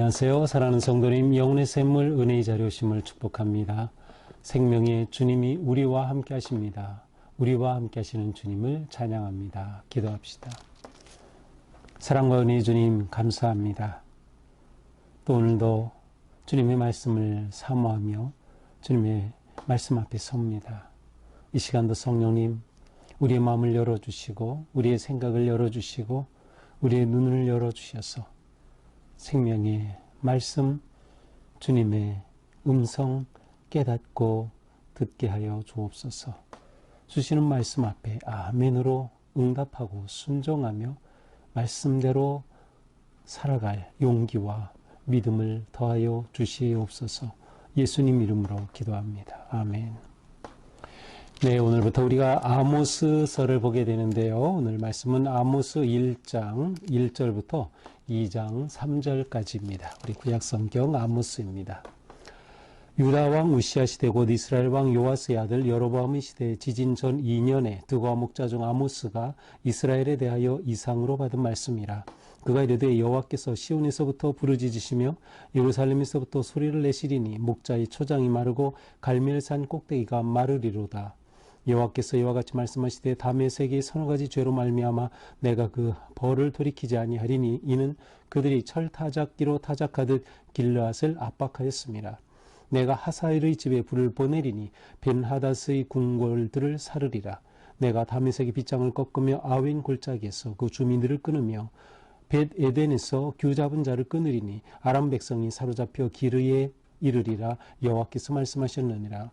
안녕하세요. 사랑하는 성도님, 영혼의 샘물 은혜의 자료심을 축복합니다. 생명의 주님이 우리와 함께 하십니다. 우리와 함께 하시는 주님을 찬양합니다. 기도합시다. 사랑과 은혜의 주님 감사합니다. 또 오늘도 주님의 말씀을 사모하며 주님의 말씀 앞에 섭니다. 이 시간도 성령님, 우리의 마음을 열어주시고 우리의 생각을 열어주시고 우리의 눈을 열어주셔서 생명의 말씀, 주님의 음성 깨닫고 듣게 하여 주옵소서. 주시는 말씀 앞에 아멘으로 응답하고 순종하며 말씀대로 살아갈 용기와 믿음을 더하여 주시옵소서. 예수님 이름으로 기도합니다. 아멘. 네, 오늘부터 우리가 아모스서를 보게 되는데요. 오늘 말씀은 아모스 1장 1절부터 2장 3절까지입니다. 우리 구약성경 아모스입니다. 유다왕 우시아 시대 곧 이스라엘 왕 요아스의 아들 여로보암의 시대 지진 전 2년에 드고와 목자 중 아모스가 이스라엘에 대하여 이상으로 받은 말씀이라. 그가 이르되 여호와께서 시온에서부터 부르짖으시며 예루살렘에서부터 소리를 내시리니 목자의 초장이 마르고 갈멜산 꼭대기가 마르리로다. 여호와께서 이와 같이 말씀하시되 담의 세계의 서너 가지 죄로 말미암아 내가 그 벌을 돌이키지 아니하리니 이는 그들이 철 타작기로 타작하듯 길르앗을 압박하였습니다. 내가 하사엘의 집에 불을 보내리니 벤하닷의 궁궐들을 사르리라. 내가 다메섹의 빗장을 꺾으며 아웬 골짜기에서 그 주민들을 끊으며 벳 에덴에서 규 잡은 자를 끊으리니 아람 백성이 사로잡혀 기르에 이르리라. 여호와께서 말씀하셨느니라.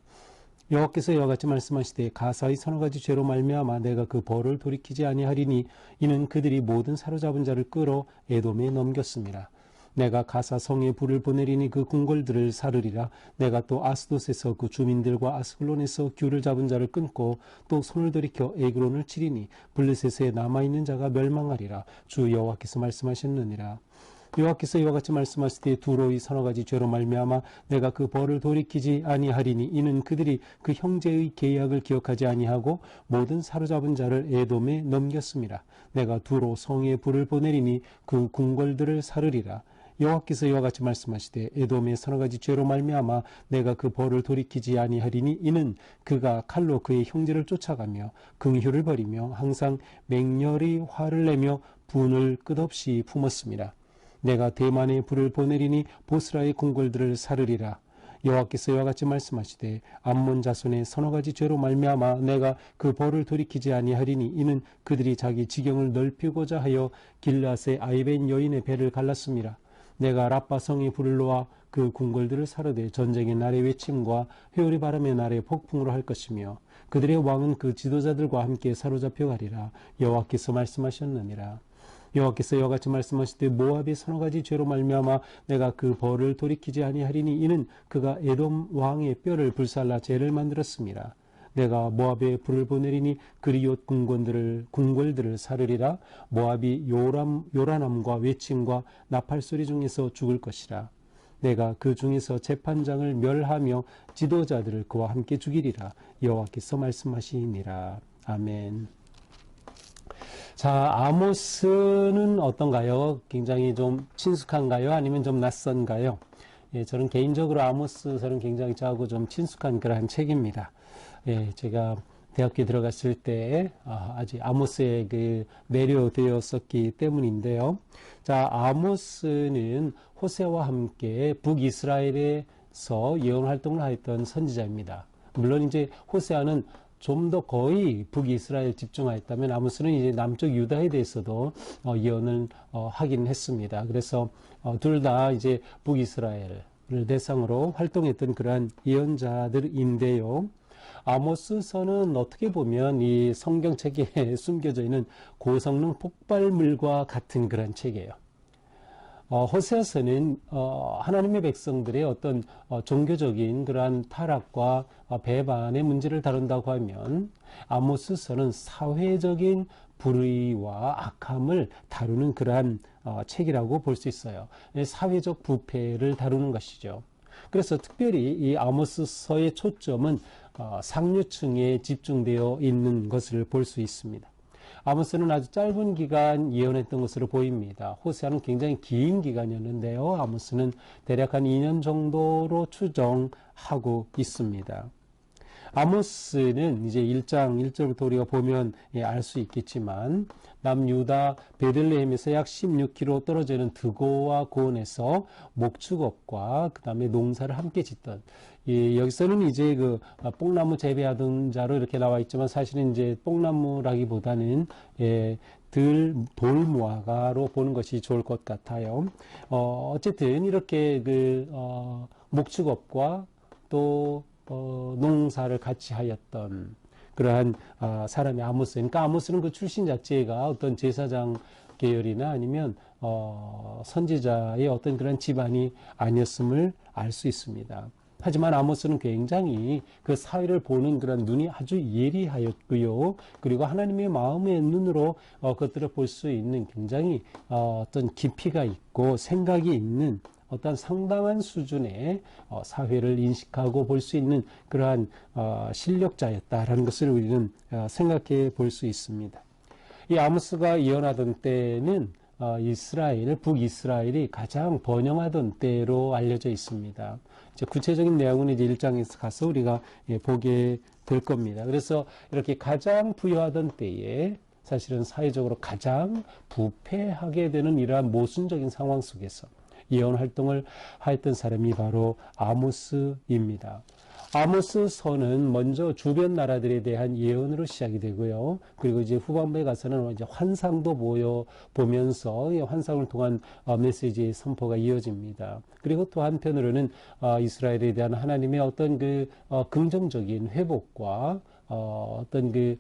여호와께서 이와 같이 말씀하시되 가사의 서너 가지 죄로 말미암아 내가 그 벌을 돌이키지 아니하리니 이는 그들이 모든 사로잡은 자를 끌어 에돔에 넘겼습니다. 내가 가사 성에 불을 보내리니 그 궁궐들을 사르리라. 내가 또 아스돗에서 그 주민들과 아스글론에서 규를 잡은 자를 끊고 또 손을 돌이켜 에그론을 치리니 블레셋에 남아있는 자가 멸망하리라. 주 여호와께서 말씀하셨느니라. 여호와께서 이와 같이 말씀하시되 두로의 서너 가지 죄로 말미암아 내가 그 벌을 돌이키지 아니하리니 이는 그들이 그 형제의 계약을 기억하지 아니하고 모든 사로잡은 자를 에돔에 넘겼습니다. 내가 두로 성에 불을 보내리니 그 궁궐들을 사르리라. 여호와께서 이와 같이 말씀하시되 에돔의 서너 가지 죄로 말미암아 내가 그 벌을 돌이키지 아니하리니 이는 그가 칼로 그의 형제를 쫓아가며 긍휼을 버리며 항상 맹렬히 화를 내며 분을 끝없이 품었습니다. 내가 대만에 불을 보내리니 보스라의 궁궐들을 사르리라. 여호와께서 이와 같이 말씀하시되 암몬 자손의 서너 가지 죄로 말미암아 내가 그 벌을 돌이키지 아니하리니 이는 그들이 자기 지경을 넓히고자 하여 길앗의 아이벤 여인의 배를 갈랐습니다. 내가 라빠 성에 불을 놓아 그 궁궐들을 사르되 전쟁의 날의 외침과 회오리 바람의 날의 폭풍으로 할 것이며 그들의 왕은 그 지도자들과 함께 사로잡혀 가리라. 여호와께서 말씀하셨느니라. 여호와께서 이와 같이 말씀하시되 모압의 서너 가지 죄로 말미암아 내가 그 벌을 돌이키지 아니하리니 이는 그가 에돔 왕의 뼈를 불살라 죄를 만들었습니다. 내가 모압에 불을 보내리니 그리옷 궁궐들을 사르리라. 모압이 요란함과 외침과 나팔 소리 중에서 죽을 것이라. 내가 그 중에서 재판장을 멸하며 지도자들을 그와 함께 죽이리라. 여호와께서 말씀하시니라. 아멘. 자, 아모스는 어떤가요? 굉장히 좀 친숙한가요? 아니면 좀 낯선가요? 예, 저는 개인적으로 아모스서는 굉장히 저하고 좀 친숙한 그러한 책입니다. 예, 제가 대학교에 들어갔을 때 아직 아모스에게 매료되었었기 때문인데요. 자, 아모스는 호세와 함께 북이스라엘에서 예언 활동을 하였던 선지자입니다. 물론 이제 호세아는 좀 더 거의 북이스라엘 집중하였다면 아모스는 이제 남쪽 유다에 대해서도 예언을 하긴 했습니다. 그래서 둘 다 이제 북이스라엘을 대상으로 활동했던 그러한 예언자들인데요. 아모스서는 어떻게 보면 이 성경책에 숨겨져 있는 고성능 폭발물과 같은 그런 책이에요. 호세아서는 하나님의 백성들의 어떤 종교적인 그러한 타락과 배반의 문제를 다룬다고 하면 아모스서는 사회적인 불의와 악함을 다루는 그러한 책이라고 볼 수 있어요. 사회적 부패를 다루는 것이죠. 그래서 특별히 이 아모스서의 초점은 상류층에 집중되어 있는 것을 볼 수 있습니다. 아모스는 아주 짧은 기간 예언했던 것으로 보입니다. 호세아는 굉장히 긴 기간이었는데요. 아모스는 대략 한 2년 정도로 추정하고 있습니다. 아모스는 이제 1장 1절부터 우리가 보면 알 수 있겠지만 남유다 베들레헴에서 약 16km 떨어지는 드고와 고온에서 목축업과 그 다음에 농사를 함께 짓던, 여기서는 이제 그 뽕나무 재배하던 자로 이렇게 나와 있지만 사실은 이제 뽕나무라기보다는 돌무화과로 보는 것이 좋을 것 같아요. 어쨌든 이렇게 목축업과 또 농사를 같이 하였던 그러한 사람이 아모스. 그러니까 아모스는 그 출신 자체가 어떤 제사장 계열이나 아니면 선지자의 어떤 그런 집안이 아니었음을 알 수 있습니다. 하지만 아모스는 굉장히 그 사회를 보는 그런 눈이 아주 예리하였고요. 그리고 하나님의 마음의 눈으로 그것들을 볼 수 있는 굉장히 어떤 깊이가 있고 생각이 있는 어떤 상당한 수준의 사회를 인식하고 볼 수 있는 그러한 실력자였다라는 것을 우리는 생각해 볼 수 있습니다. 이 아모스가 예언하던 때는 북이스라엘이 가장 번영하던 때로 알려져 있습니다. 이제 구체적인 내용은 이제 1장에서 가서 우리가 보게 될 겁니다. 그래서 이렇게 가장 부유하던 때에 사실은 사회적으로 가장 부패하게 되는 이러한 모순적인 상황 속에서 예언 활동을 하였던 사람이 바로 아모스입니다. 아모스 서는 먼저 주변 나라들에 대한 예언으로 시작이 되고요. 그리고 이제 후반부에 가서는 이제 환상도 보면서 환상을 통한 메시지의 선포가 이어집니다. 그리고 또 한편으로는 이스라엘에 대한 하나님의 어떤 긍정적인 회복과 어떤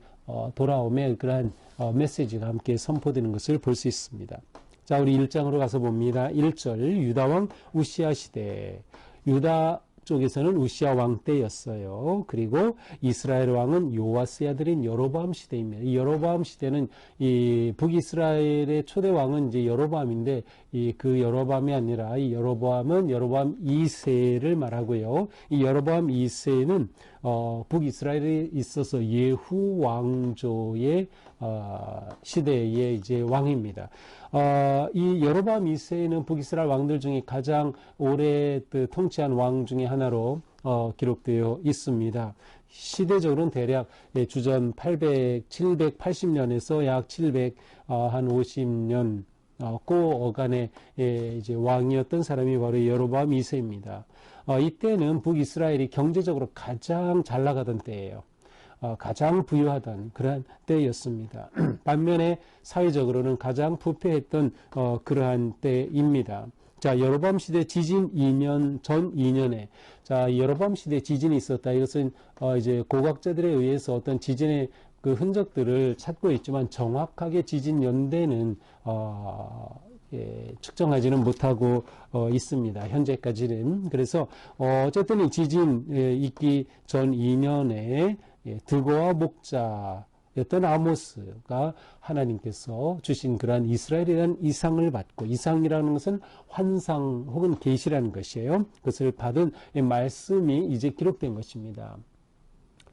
돌아옴의 그러한 메시지가 함께 선포되는 것을 볼 수 있습니다. 자, 우리 1장으로 가서 봅니다. 1절, 유다왕 우시아 시대. 유다 쪽에서는 우시아 왕 때였어요. 그리고 이스라엘 왕은 요아스의 아들인 여로보암 시대입니다. 이 여로보암 시대는 이 북이스라엘의 초대 왕은 이제 여로보암인데 그 여로보암이 아니라 이 여로보암은 여로보암 2세를 말하고요. 이 여로보암 2세는 북이스라엘에 있어서 예후 왕조의 시대의 이제 왕입니다. 이 여로보암 2세는 북이스라엘 왕들 중에 가장 오래 통치한 왕 중에 하나로 기록되어 있습니다. 시대적으로는 대략 주전 780년에서 약 750년 그 어간의 이제 왕이었던 사람이 바로 여로보암 2세입니다. 이때는 북이스라엘이 경제적으로 가장 잘 나가던 때예요. 가장 부유하던 그러한 때였습니다. 반면에 사회적으로는 가장 부패했던 그러한 때입니다. 자, 여로보암 시대 지진 2년 전 2년에 여로보암 시대 지진이 있었다. 이것은 이제 고각자들에 의해서 어떤 지진의 그 흔적들을 찾고 있지만 정확하게 지진 연대는 측정하지는 못하고 있습니다. 현재까지는. 그래서 어쨌든 이 지진 있기 전 2년에 드고와 목자였던 아모스가 하나님께서 주신 그러한 이스라엘에 대한 이상을 받고, 이상이라는 것은 환상 혹은 계시라는 것이에요. 그것을 받은 말씀이 이제 기록된 것입니다.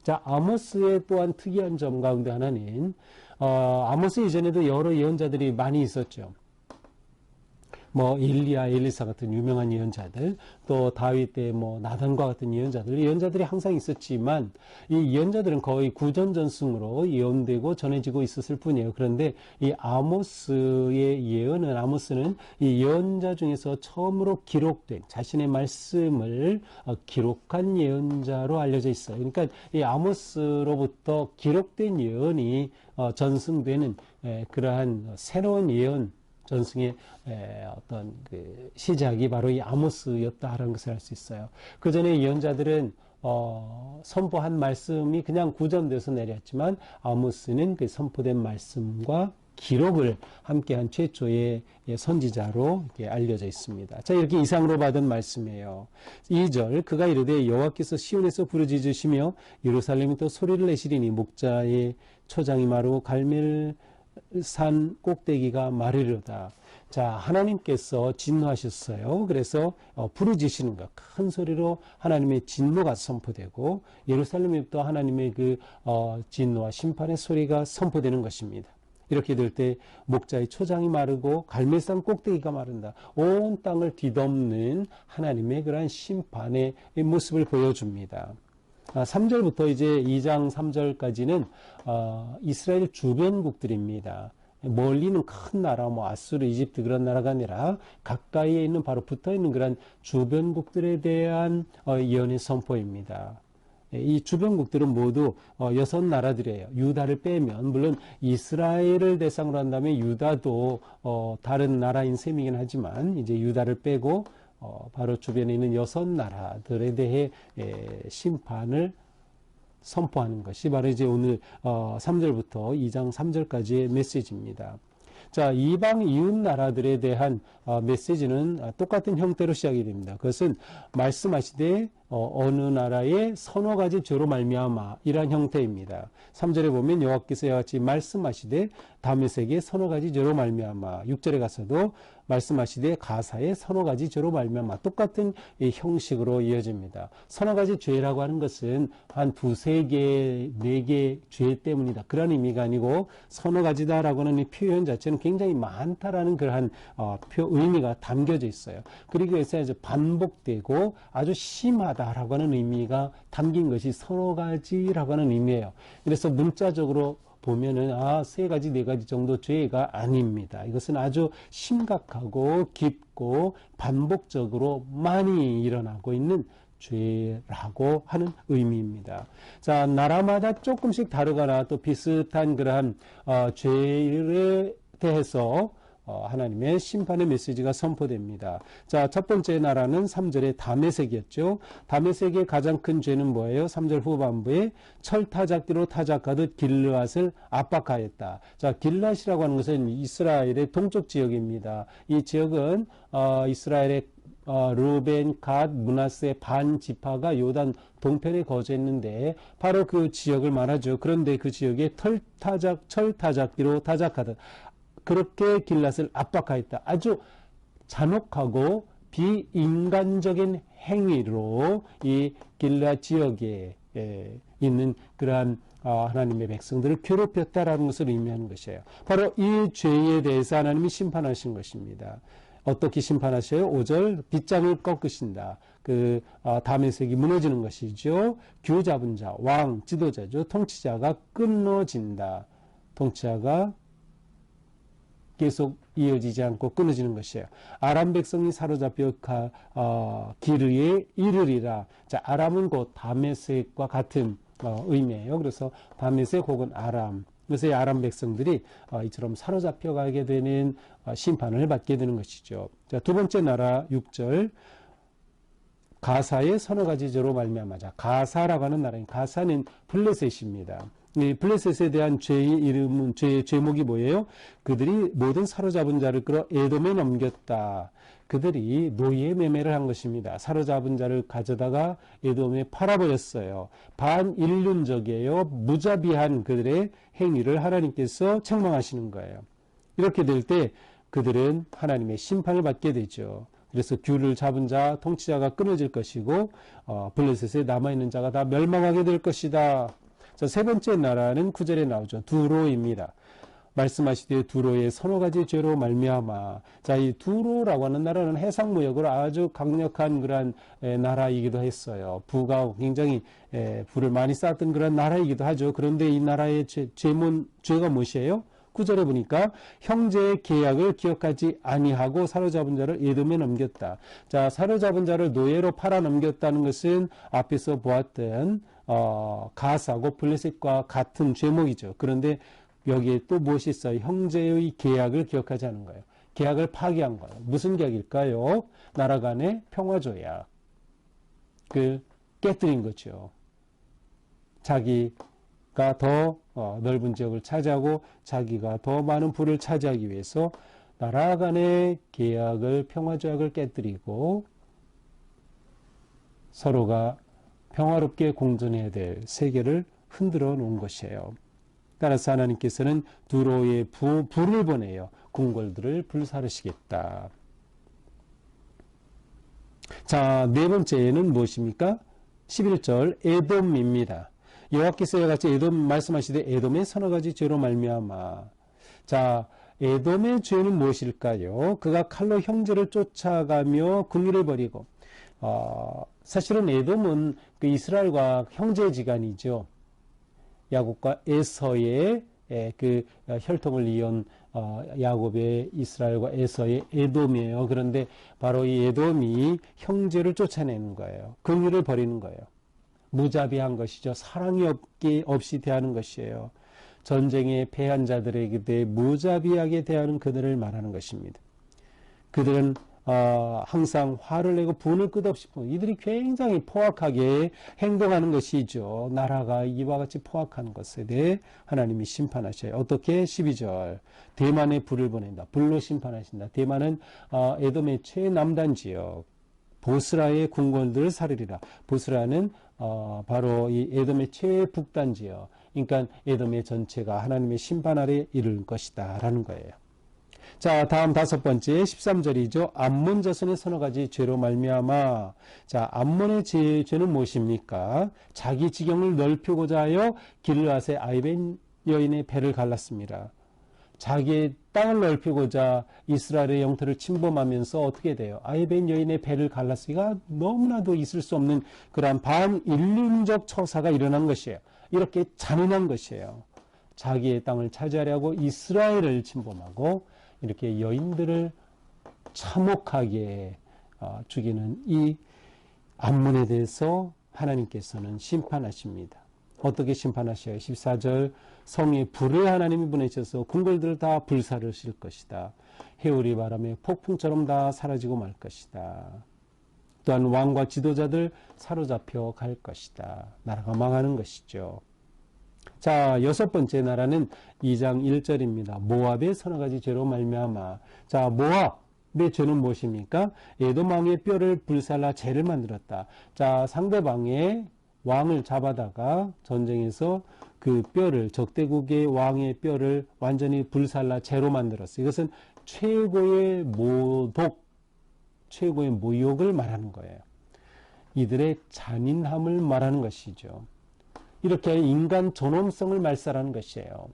자, 아모스의 또한 특이한 점 가운데 하나는 아모스 이전에도 여러 예언자들이 많이 있었죠. 엘리야, 엘리사 같은 유명한 예언자들, 또 다윗 때 나단과 같은 예언자들이 항상 있었지만 이 예언자들은 거의 구전전승으로 예언되고 전해지고 있었을 뿐이에요. 그런데 이 아모스는 이 예언자 중에서 처음으로 기록된 자신의 말씀을 기록한 예언자로 알려져 있어요. 그러니까 이 아모스로부터 기록된 예언이 전승되는 그러한 새로운 예언 전승의 어떤 시작이 바로 이 아모스였다라는 것을 알 수 있어요. 그 전에 예언자들은 선포한 말씀이 그냥 구전돼서 내렸지만 아모스는 그 선포된 말씀과 기록을 함께한 최초의 선지자로 이렇게 알려져 있습니다. 자, 이렇게 이상으로 받은 말씀이에요. 2절, 그가 이르되 여호와께서 시온에서 부르짖으시며 예루살렘이 또 소리를 내시리니 목자의 초장이 마르고 갈멜산 꼭대기가 마르리로다. 자, 하나님께서 진노하셨어요. 그래서 부르짖으시는 것, 큰 소리로 하나님의 진노가 선포되고 예루살렘에부터 하나님의 진노와 심판의 소리가 선포되는 것입니다. 이렇게 될 때 목자의 초장이 마르고 갈멜산 꼭대기가 마른다. 온 땅을 뒤덮는 하나님의 그러한 심판의 모습을 보여줍니다. 3절부터 이제 2장 3절까지는 이스라엘 주변국들입니다. 멀리는 큰 나라, 뭐 아수르, 이집트 그런 나라가 아니라 가까이에 있는 바로 붙어 있는 그런 주변국들에 대한 예언의 선포입니다. 이 주변국들은 모두 6나라들이에요. 유다를 빼면, 물론 이스라엘을 대상으로 한다면 유다도 다른 나라인 셈이긴 하지만 이제 유다를 빼고 바로 주변에 있는 6나라들에 대해 심판을 선포하는 것이 바로 이제 오늘 3절부터 2장 3절까지의 메시지입니다. 자, 이방 이웃 나라들에 대한 메시지는 똑같은 형태로 시작이 됩니다. 그것은 말씀하시되 어느 나라의 서너 가지 죄로 말미암아 이러한 형태입니다. 3절에 보면 여호와께서 이와 같이 말씀하시되 다메섹의 서너 가지 죄로 말미암아, 6절에 가서도 말씀하시되 가사의 서너 가지 죄로 말미암아, 똑같은 이 형식으로 이어집니다. 서너 가지 죄라고 하는 것은 한 두세 개, 네 개 죄 때문이다, 그런 의미가 아니고 서너 가지다라고 하는 이 표현 자체는 굉장히 많다라는 그러한 의미가 담겨져 있어요. 그리고 여기서 이제 반복되고 아주 심하다라고 하는 의미가 담긴 것이 서너 가지라고 하는 의미예요. 그래서 문자적으로 보면은 세 가지, 네 가지 정도 죄가 아닙니다. 이것은 아주 심각하고 깊고 반복적으로 많이 일어나고 있는 죄라고 하는 의미입니다. 자, 나라마다 조금씩 다르거나 또 비슷한 그러한 죄에 대해서 하나님의 심판의 메시지가 선포됩니다. 자, 첫 번째 나라는 3절에 다메섹이었죠. 다메섹의 가장 큰 죄는 뭐예요? 3절 후반부에 철타작기로 타작하듯 길르앗을 압박하였다. 자, 길르앗이라고 하는 것은 이스라엘의 동쪽 지역입니다. 이 지역은 이스라엘의 루벤, 갓, 므낫세 반 지파가 요단 동편에 거주했는데 바로 그 지역을 말하죠. 그런데 그 지역에 철타작기로 타작하듯 그렇게 길랏을 압박하였다. 아주 잔혹하고 비인간적인 행위로 이 길랏 지역에 있는 그러한 하나님의 백성들을 괴롭혔다라는 것을 의미하는 것이에요. 바로 이 죄에 대해서 하나님이 심판하신 것입니다. 어떻게 심판하셔요? 5절 빗장을 꺾으신다. 그 다메섹이 무너지는 것이죠. 규 잡은 자, 왕, 지도자죠. 통치자가 끊어진다. 통치자가 계속 이어지지 않고 끊어지는 것이에요. 아람 백성이 사로잡혀 기르에 이르리라. 자, 아람은 곧 다메섹과 같은 의미예요. 그래서 다메섹 혹은 아람. 그래서 이 아람 백성들이 이처럼 사로잡혀 가게 되는 심판을 받게 되는 것이죠. 자, 두 번째 나라 6절. 가사의 서너 가지 죄로 말미암아. 가사라고 하는 나라인 가사는 블레셋입니다. 이 블레셋에 대한 죄의 이름은 제목이 뭐예요? 그들이 모든 사로잡은 자를 끌어 에돔에 넘겼다. 그들이 노예 매매를 한 것입니다. 사로잡은 자를 가져다가 에돔에 팔아버렸어요. 반인륜적이에요. 무자비한 그들의 행위를 하나님께서 책망하시는 거예요. 이렇게 될 때 그들은 하나님의 심판을 받게 되죠. 그래서 규를 잡은 자, 통치자가 끊어질 것이고 블레셋에 남아있는 자가 다 멸망하게 될 것이다. 자, 세 번째 나라는 9절에 나오죠. 두로입니다. 말씀하시되 두로의 서너 가지 죄로 말미암아. 자, 이 두로라고 하는 나라는 해상무역으로 아주 강력한 그런 나라이기도 했어요. 부가 굉장히 부를 많이 쌓았던 그런 나라이기도 하죠. 그런데 이 나라의 죄가 무엇이에요? 9절에 보니까 형제의 계약을 기억하지 아니하고 사로잡은 자를 에돔에 넘겼다. 자, 사로잡은 자를 노예로 팔아 넘겼다는 것은 앞에서 보았던 가사고 블레셋과 같은 죄목이죠. 그런데 여기에 또 무엇이 있어요? 형제의 계약을 기억하지 않은 거예요. 계약을 파기한 거예요. 무슨 계약일까요? 나라 간의 평화조약. 깨뜨린 거죠. 자기가 더 넓은 지역을 차지하고 자기가 더 많은 부를 차지하기 위해서 나라 간의 계약을, 평화조약을 깨뜨리고 서로가 평화롭게 공존해야 될 세계를 흔들어 놓은 것이에요. 따라서 하나님께서는 두로의 불을 보내요. 궁궐들을 불사르시겠다. 자, 네 번째는 무엇입니까? 11절 에돔입니다. 여호와께서 이와 같이 에돔 말씀하시되 에돔의 서너 가지 죄로 말미암아. 자, 에돔의 죄는 무엇일까요? 그가 칼로 형제를 쫓아가며 궁리를 벌이고, 사실은 에돔은 그 이스라엘과 형제지간이죠. 야곱과 에서의 그 혈통을 이은 야곱의 이스라엘과 에서의 에돔이에요. 그런데 바로 이 에돔이 형제를 쫓아내는 거예요. 긍휼을 벌이는 거예요. 무자비한 것이죠. 사랑이 없이 대하는 것이에요. 전쟁에 패한 자들에게 대해 무자비하게 대하는 그들을 말하는 것입니다. 그들은 항상 화를 내고 분을 끝없이 이들이 굉장히 포악하게 행동하는 것이죠. 나라가 이와 같이 포악한 것에 대해 하나님이 심판하셔요. 어떻게? 12절 대만에 불을 보낸다. 불로 심판하신다. 대만은 에돔의 최남단 지역 보스라의 궁궐들을 사르리라. 보스라는 바로 이 에돔의 최북단 지역, 그러니까 에돔의 전체가 하나님의 심판 아래 이를 것이다 라는 거예요. 자, 다음 5번째 13절이죠. 암몬 자손의 서너 가지 죄로 말미암아. 자, 암몬의 죄는 무엇입니까? 자기 지경을 넓히고자 하여 길르앗의 아이벤 여인의 배를 갈랐습니다. 자기의 땅을 넓히고자 이스라엘의 영토를 침범하면서 어떻게 돼요? 아이벤 여인의 배를 갈랐으니까 너무나도 있을 수 없는 그러한 반인륜적 처사가 일어난 것이에요. 이렇게 잔인한 것이에요. 자기의 땅을 차지하려고 이스라엘을 침범하고 이렇게 여인들을 참혹하게 죽이는 이 암몬에 대해서 하나님께서는 심판하십니다. 어떻게 심판하셔요? 14절 성에 불을 하나님이 보내셔서 궁궐들을 다 불사르실 것이다. 해오리 바람에 폭풍처럼 다 사라지고 말 것이다. 또한 왕과 지도자들 사로잡혀 갈 것이다. 나라가 망하는 것이죠. 자, 6번째 나라는 2장 1절입니다. 모압의 서너 가지 죄로 말미암아. 자, 모압의 죄는 무엇입니까? 에돔 왕의 뼈를 불살라 죄를 만들었다. 자, 상대방의 왕을 잡아다가 전쟁에서 그 뼈를, 적대국의 왕의 뼈를 완전히 불살라 죄로 만들었어요. 이것은 최고의 모독, 최고의 모욕을 말하는 거예요. 이들의 잔인함을 말하는 것이죠. 이렇게 인간 존엄성을 말살하는 것이에요.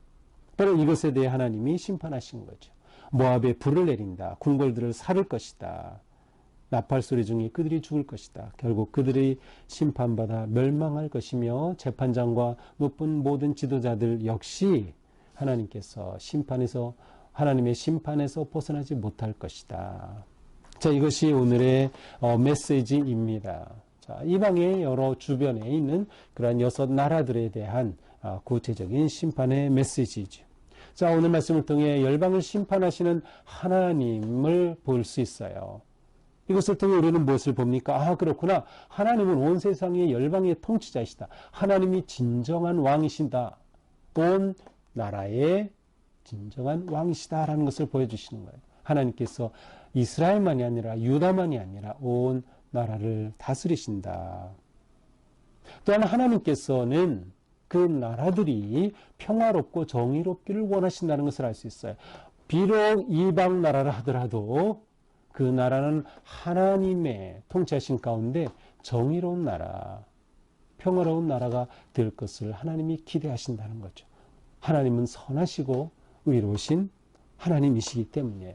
바로 이것에 대해 하나님이 심판하신 거죠. 모압에 불을 내린다. 궁궐들을 사를 것이다. 나팔 소리 중에 그들이 죽을 것이다. 결국 그들이 심판받아 멸망할 것이며 재판장과 높은 모든 지도자들 역시 하나님께서 하나님의 심판에서 벗어나지 못할 것이다. 자, 이것이 오늘의 메시지입니다. 자, 이방의 여러 주변에 있는 그러한 6 나라들에 대한 구체적인 심판의 메시지죠. 자, 오늘 말씀을 통해 열방을 심판하시는 하나님을 볼 수 있어요. 이것을 통해 우리는 무엇을 봅니까? 그렇구나. 하나님은 온 세상의 열방의 통치자이시다. 하나님이 진정한 왕이신다. 온 나라의 진정한 왕이시다라는 것을 보여주시는 거예요. 하나님께서 이스라엘만이 아니라 유다만이 아니라 온 나라를 다스리신다. 또한 하나님께서는 그 나라들이 평화롭고 정의롭기를 원하신다는 것을 알 수 있어요. 비록 이방 나라라 하더라도 그 나라는 하나님의 통치하신 가운데 정의로운 나라, 평화로운 나라가 될 것을 하나님이 기대하신다는 거죠. 하나님은 선하시고 의로우신 하나님이시기 때문이에요.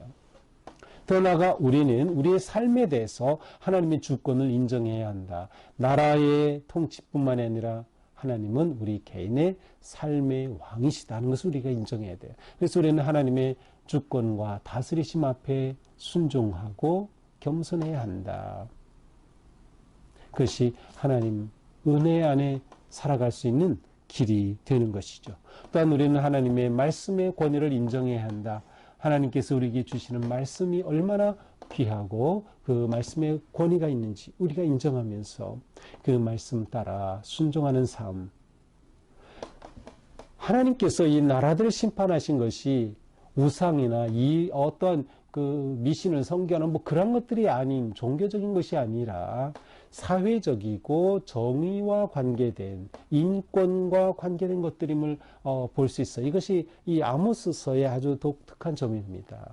더 나아가 우리는 우리의 삶에 대해서 하나님의 주권을 인정해야 한다. 나라의 통치뿐만 아니라 하나님은 우리 개인의 삶의 왕이시다는 것을 우리가 인정해야 돼요. 그래서 우리는 하나님의 주권과 다스리심 앞에 순종하고 겸손해야 한다. 그것이 하나님 은혜 안에 살아갈 수 있는 길이 되는 것이죠. 또한 우리는 하나님의 말씀의 권위를 인정해야 한다. 하나님께서 우리에게 주시는 말씀이 얼마나 귀하고 그 말씀의 권위가 있는지 우리가 인정하면서 그 말씀 따라 순종하는 삶. 하나님께서 이 나라들을 심판하신 것이 우상이나 이 어떤 그 미신을 섬기는 그런 것들이 아닌 종교적인 것이 아니라 사회적이고 정의와 관계된 인권과 관계된 것들임을 볼 수 있어요. 이것이 이 아모스서의 아주 독특한 점입니다.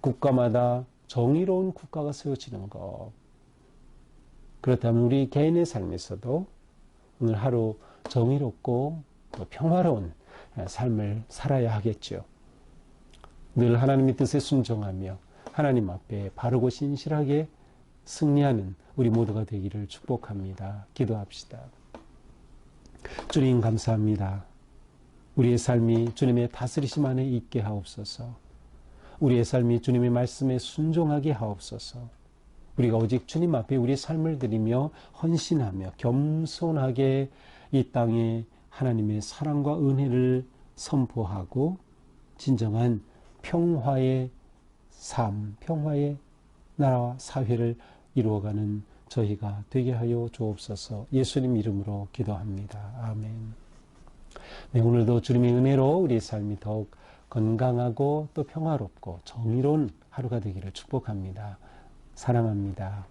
국가마다 정의로운 국가가 세워지는 것. 그렇다면 우리 개인의 삶에서도 오늘 하루 정의롭고 또 평화로운 삶을 살아야 하겠죠. 늘 하나님의 뜻에 순종하며 하나님 앞에 바르고 신실하게 승리하는 우리 모두가 되기를 축복합니다. 기도합시다. 주님 감사합니다. 우리의 삶이 주님의 다스리심 안에 있게 하옵소서. 우리의 삶이 주님의 말씀에 순종하게 하옵소서. 우리가 오직 주님 앞에 우리의 삶을 드리며 헌신하며 겸손하게 이 땅에 하나님의 사랑과 은혜를 선포하고 진정한 평화의 삶, 평화의 나라와 사회를 이루어가는 저희가 되게 하여 주옵소서. 예수님 이름으로 기도합니다. 아멘. 네, 오늘도 주님의 은혜로 우리의 삶이 더욱 건강하고 또 평화롭고 정의로운 하루가 되기를 축복합니다. 사랑합니다.